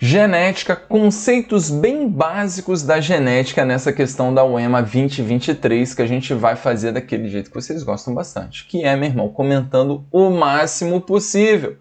Genética, conceitos bem básicos da genética nessa questão da UEMA 2023 que a gente vai fazer daquele jeito que vocês gostam bastante, que é, meu irmão, comentando o máximo possível,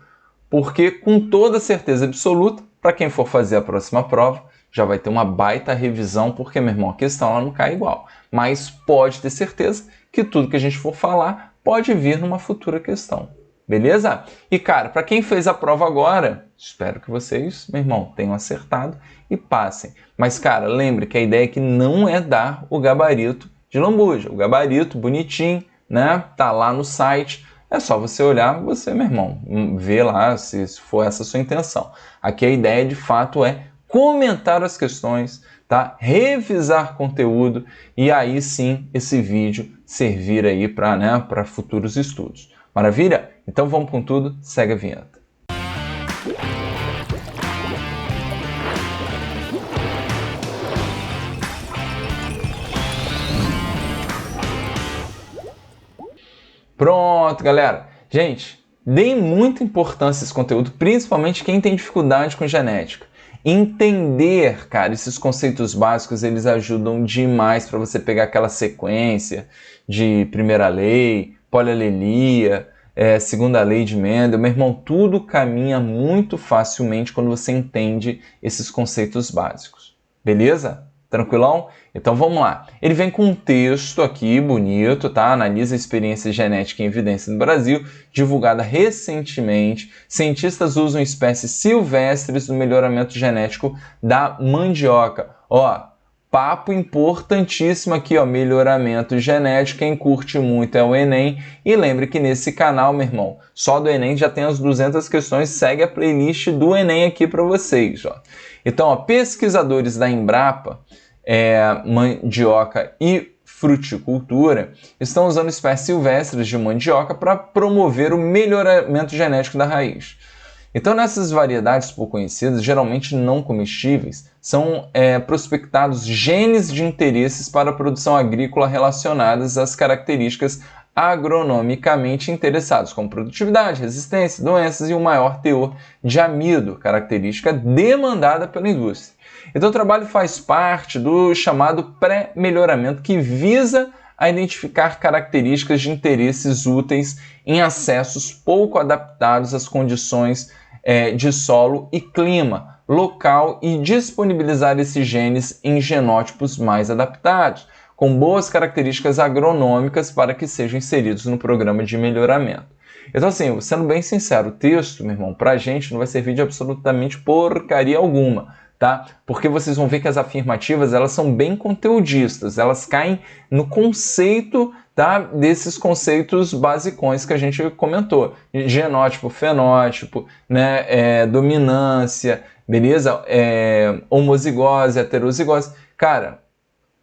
porque com toda certeza absoluta, para quem for fazer a próxima prova, já vai ter uma baita revisão, porque, meu irmão, a questão ela não cai igual, mas pode ter certeza que tudo que a gente for falar pode vir numa futura questão. Beleza? E, cara, para quem fez a prova agora, espero que vocês, meu irmão, tenham acertado e passem. Mas, cara, lembre que a ideia aqui não é dar o gabarito de lambuja. O gabarito bonitinho, né? Tá lá no site. É só você olhar, você, meu irmão, ver lá se for essa a sua intenção. Aqui a ideia, de fato, é comentar as questões, tá? Revisar conteúdo e aí sim esse vídeo servir aí para, né, para futuros estudos. Maravilha? Então vamos com tudo, segue a vinheta. Pronto, galera. Gente, deem muita importância a esse conteúdo, principalmente quem tem dificuldade com genética. Entender, cara, esses conceitos básicos, eles ajudam demais para você pegar aquela sequência de primeira lei, polialelia, segunda lei de Mendel. Meu irmão, tudo caminha muito facilmente quando você entende esses conceitos básicos. Beleza? Tranquilão? Então vamos lá. Ele vem com um texto aqui bonito, tá? Analisa a experiência genética em evidência no Brasil, divulgada recentemente. Cientistas usam espécies silvestres no melhoramento genético da mandioca. Ó, papo importantíssimo aqui, ó, melhoramento genético. Quem curte muito é o Enem. E lembre que nesse canal, meu irmão, só do Enem já tem as 200 questões. Segue a playlist do Enem aqui para vocês, ó. Então, ó, pesquisadores da Embrapa, mandioca e fruticultura, estão usando espécies silvestres de mandioca para promover o melhoramento genético da raiz. Então, nessas variedades pouco conhecidas, geralmente não comestíveis, são prospectados genes de interesses para a produção agrícola relacionadas às características agronomicamente interessadas, como produtividade, resistência, doenças e um maior teor de amido, característica demandada pela indústria. Então, o trabalho faz parte do chamado pré-melhoramento, que visa a identificar características de interesses úteis em acessos pouco adaptados às condições de solo e clima local e disponibilizar esses genes em genótipos mais adaptados, com boas características agronômicas para que sejam inseridos no programa de melhoramento. Então, assim, sendo bem sincero, o texto, meu irmão, para a gente não vai servir de absolutamente porcaria alguma, tá? Porque vocês vão ver que as afirmativas, elas são bem conteudistas, elas caem no conceito, tá, desses conceitos basicões que a gente comentou. Genótipo, fenótipo, né, dominância, beleza? Homozigose, heterozigose. Cara,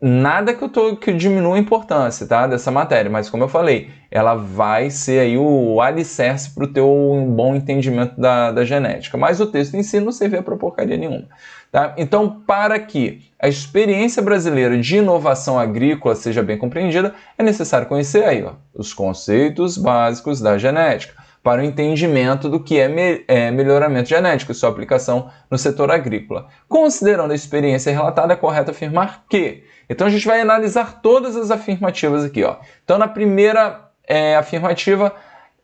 nada que diminua a importância, tá, dessa matéria, mas como eu falei, ela vai ser aí o alicerce para o teu bom entendimento da genética. Mas o texto em si não serve para porcaria nenhuma. Tá? Então, para que a experiência brasileira de inovação agrícola seja bem compreendida, é necessário conhecer aí, ó, os conceitos básicos da genética, para o entendimento do que é melhoramento genético e sua aplicação no setor agrícola. Considerando a experiência relatada, é correto afirmar que... Então, a gente vai analisar todas as afirmativas aqui, ó. Então, na primeira afirmativa,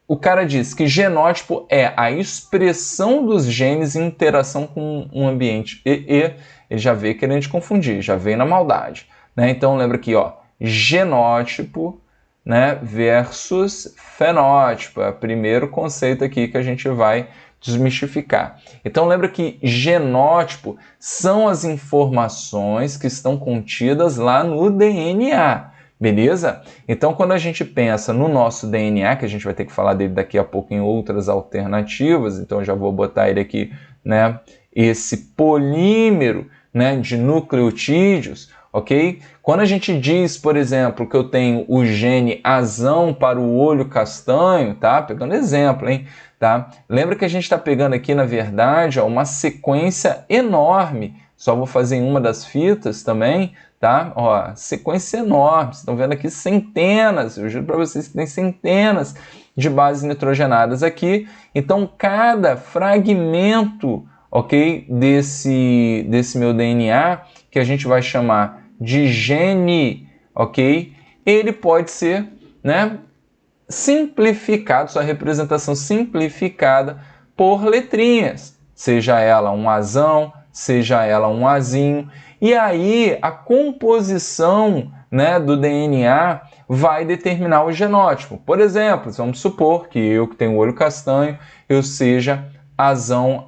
o cara diz que genótipo é a expressão dos genes em interação com um ambiente. Ele já veio querendo te confundir, já veio na maldade, né? Então, lembra aqui, ó, genótipo, né, versus fenótipo. É o primeiro conceito aqui que a gente vai desmistificar. Então lembra que genótipo são as informações que estão contidas lá no DNA, beleza? Então quando a gente pensa no nosso DNA, que a gente vai ter que falar dele daqui a pouco em outras alternativas, então eu já vou botar ele aqui, né, esse polímero, né, de nucleotídeos, ok? Quando a gente diz, por exemplo, que eu tenho o gene azão para o olho castanho, tá? Pegando exemplo, hein? Tá? Lembra que a gente está pegando aqui, na verdade, ó, uma sequência enorme. Só vou fazer em uma das fitas também, tá? Ó, sequência enorme. Vocês estão vendo aqui centenas, eu juro para vocês que tem centenas de bases nitrogenadas aqui. Então, cada fragmento, ok, desse meu DNA, que a gente vai chamar de gene, ok, ele pode ser, né, simplificado, sua representação simplificada por letrinhas, seja ela um azão, seja ela um azinho, e aí a composição, né, do DNA vai determinar o genótipo. Por exemplo, vamos supor que eu que tenho olho castanho, eu seja azão,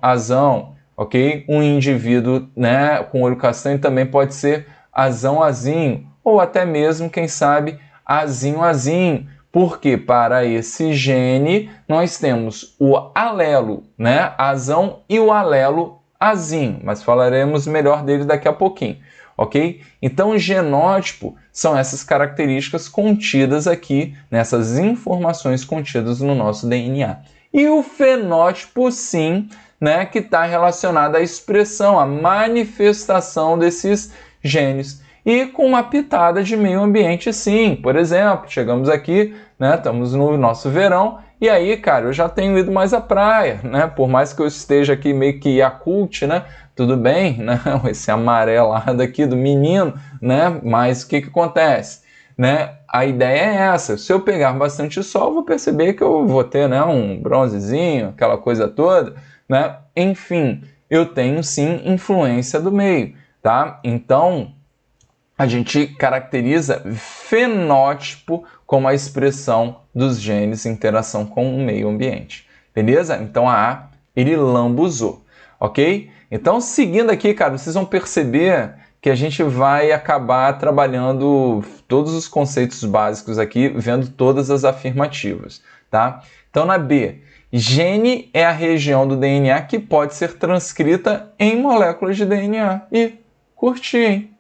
ok? Um indivíduo, né, com olho castanho também pode ser azinho, ou até mesmo, quem sabe, azinho, porque para esse gene nós temos o alelo, né, azão, e o alelo azinho, mas falaremos melhor dele daqui a pouquinho, ok? Então, o genótipo são essas características contidas aqui, nessas informações contidas no nosso DNA. E o fenótipo, sim, né, que está relacionado à expressão, à manifestação desses genes. E com uma pitada de meio ambiente, sim. Por exemplo, chegamos aqui, né, estamos no nosso verão, e aí, cara, eu já tenho ido mais à praia, né? Por mais que eu esteja aqui meio que Yakult, né? Tudo bem, né? Esse amarelado aqui do menino, né? Mas o que acontece? Né? A ideia é essa. Se eu pegar bastante sol, eu vou perceber que eu vou ter, né, um bronzezinho, aquela coisa toda, né? Enfim, eu tenho sim influência do meio, tá? Então, a gente caracteriza fenótipo como a expressão dos genes em interação com o meio ambiente. Beleza? Então a A, ele lambuzou, ok? Então, seguindo aqui, cara, vocês vão perceber que a gente vai acabar trabalhando todos os conceitos básicos aqui, vendo todas as afirmativas, tá? Então, na B, gene é a região do DNA que pode ser transcrita em moléculas de DNA. E curti, hein?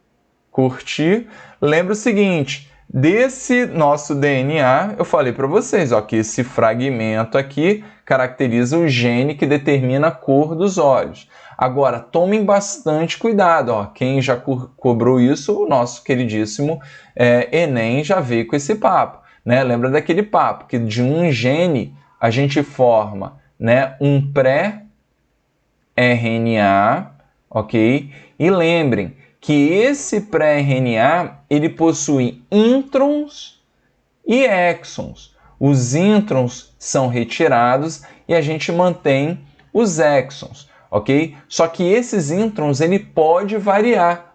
Curti. Lembra o seguinte, desse nosso DNA, eu falei para vocês, ó, que esse fragmento aqui caracteriza o gene que determina a cor dos olhos. Agora, tomem bastante cuidado, ó, quem já cobrou isso, o nosso queridíssimo Enem já veio com esse papo, né? Lembra daquele papo, que de um gene a gente forma, né, um pré-RNA, ok? E lembrem que esse pré-RNA ele possui introns e exons. Os introns são retirados e a gente mantém os exons, ok? Só que esses introns ele pode variar.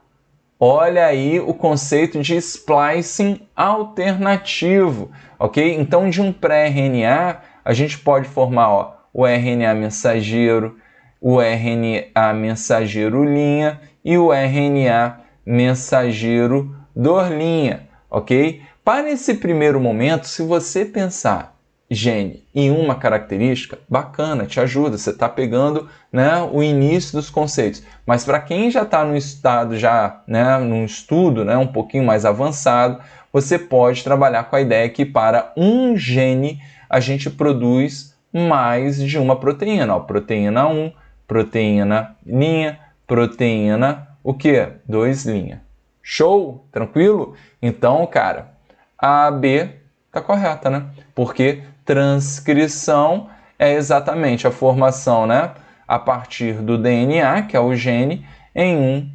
Olha aí o conceito de splicing alternativo, ok? Então, de um pré-RNA, a gente pode formar, ó, o RNA mensageiro, o RNA mensageiro linha e o RNA mensageiro dorlinha, ok? Para esse primeiro momento, se você pensar gene em uma característica, bacana, te ajuda, você está pegando, né, o início dos conceitos. Mas para quem já está no estado, já, né, num estudo, né, um pouquinho mais avançado, você pode trabalhar com a ideia que para um gene a gente produz mais de uma proteína. Ó, proteína 1, proteína linha, proteína o quê? 2 linha. Show? Tranquilo? Então, cara, a B tá correta, né? Porque transcrição é exatamente a formação, né, a partir do DNA, que é o gene, em um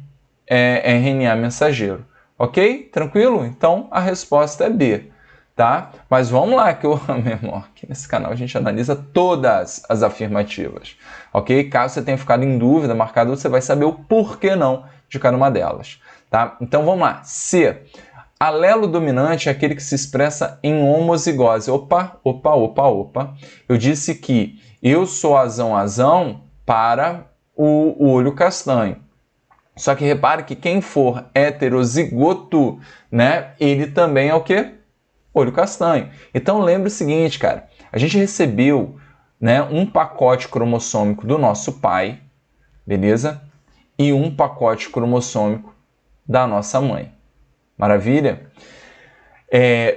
RNA mensageiro. Ok? Tranquilo? Então, a resposta é B, tá? Mas vamos lá, que aqui nesse canal a gente analisa todas as afirmativas, ok? Caso você tenha ficado em dúvida, marcado, você vai saber o porquê não de cada uma delas, tá? Então, vamos lá. C. Alelo dominante é aquele que se expressa em homozigose. Opa. Eu disse que eu sou azão para o olho castanho. Só que repare que quem for heterozigoto, né, ele também é o quê? Olho castanho. Então lembre o seguinte, cara, a gente recebeu, né, um pacote cromossômico do nosso pai, beleza? E um pacote cromossômico da nossa mãe. Maravilha?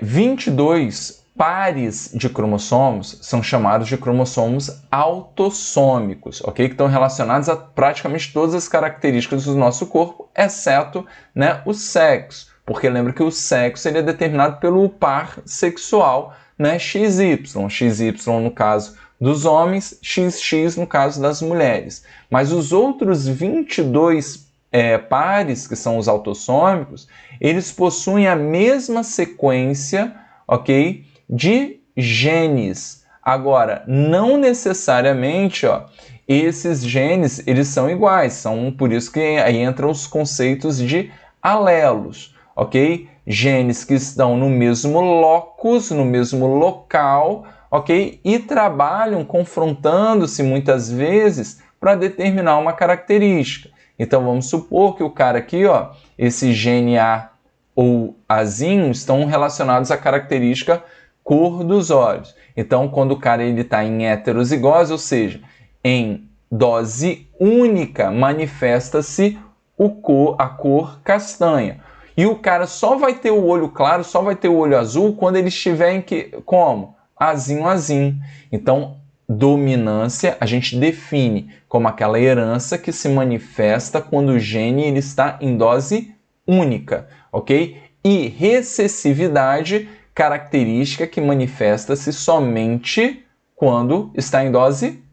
22 pares de cromossomos são chamados de cromossomos autossômicos, ok? Que estão relacionados a praticamente todas as características do nosso corpo, exceto, né, o sexo. Porque lembra que o sexo ele é determinado pelo par sexual, né, XY. XY, no caso dos homens, XX no caso das mulheres. Mas os outros 22 pares, que são os autossômicos, eles possuem a mesma sequência, ok, de genes. Agora, não necessariamente, esses genes eles são iguais, por isso que aí entram os conceitos de alelos, ok? Genes que estão no mesmo locus, no mesmo local, ok? E trabalham confrontando-se muitas vezes para determinar uma característica. Então vamos supor que o cara aqui, esse gene A ou Azinho estão relacionados à característica cor dos olhos. Então, quando o cara está em heterozigose, ou seja, em dose única, manifesta-se a cor castanha. E o cara só vai ter o olho claro, só vai ter o olho azul quando ele estiver em como? Azinho, azinho. Então, dominância a gente define como aquela herança que se manifesta quando o gene ele está em dose única, ok? E recessividade, característica que manifesta-se somente quando está em dose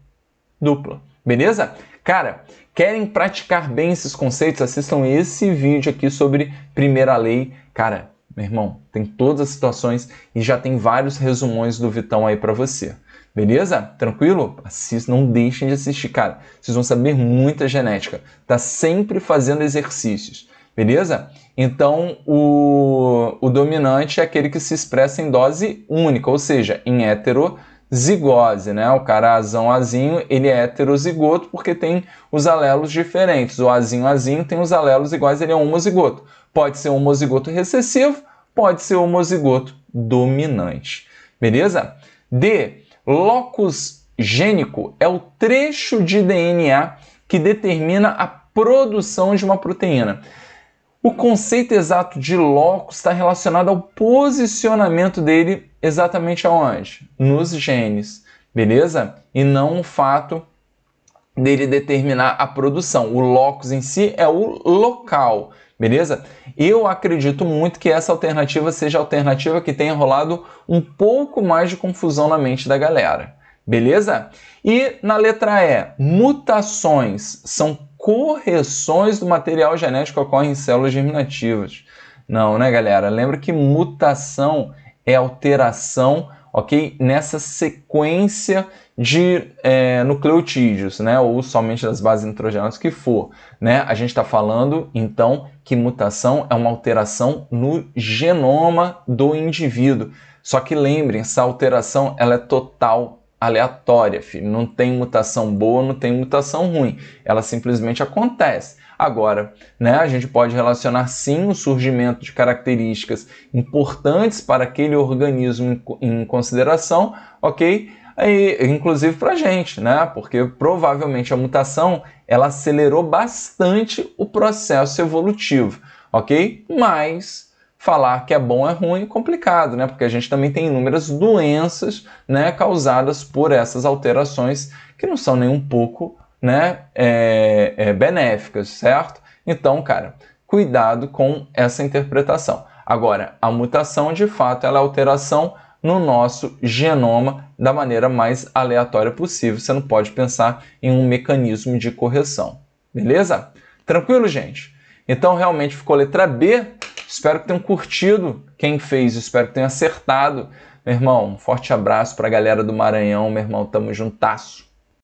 dupla, beleza? Cara, querem praticar bem esses conceitos? Assistam esse vídeo aqui sobre primeira lei. Cara, meu irmão, tem todas as situações e já tem vários resumões do Vitão aí para você. Beleza? Tranquilo? Assista, não deixem de assistir, cara. Vocês vão saber muita genética. Tá sempre fazendo exercícios. Beleza? Então, o dominante é aquele que se expressa em dose única, ou seja, em heterozigose, né? O cara azão, azinho, ele é heterozigoto porque tem os alelos diferentes. O azinho, azinho tem os alelos iguais, ele é homozigoto. Pode ser homozigoto recessivo, pode ser homozigoto dominante. Beleza? D. Locus gênico é o trecho de DNA que determina a produção de uma proteína. O conceito exato de locus está relacionado ao posicionamento dele exatamente aonde? Nos genes, beleza? E não o fato dele determinar a produção. O locus em si é o local, beleza? Eu acredito muito que essa alternativa seja a alternativa que tenha rolado um pouco mais de confusão na mente da galera, beleza? E na letra E, mutações são correções do material genético que ocorrem em células germinativas. Não, né, galera? Lembra que mutação é alteração, ok? Nessa sequência de nucleotídeos, né? Ou somente das bases nitrogenadas que for, né? A gente está falando, então, que mutação é uma alteração no genoma do indivíduo. Só que lembrem, essa alteração ela é total aleatória, filho. Não tem mutação boa, não tem mutação ruim. Ela simplesmente acontece. Agora, né, a gente pode relacionar sim o surgimento de características importantes para aquele organismo em consideração, ok? Inclusive para a gente, né? Porque provavelmente a mutação ela acelerou bastante o processo evolutivo, ok? Mas falar que é bom é ruim e complicado, né? Porque a gente também tem inúmeras doenças, né, causadas por essas alterações que não são nem um pouco, né, benéficas, certo? Então, cara, cuidado com essa interpretação. Agora, a mutação, de fato, ela é alteração no nosso genoma da maneira mais aleatória possível. Você não pode pensar em um mecanismo de correção. Beleza? Tranquilo, gente? Então, realmente ficou letra B. Espero que tenham curtido quem fez, espero que tenham acertado. Meu irmão, um forte abraço para a galera do Maranhão, meu irmão, tamo juntasso.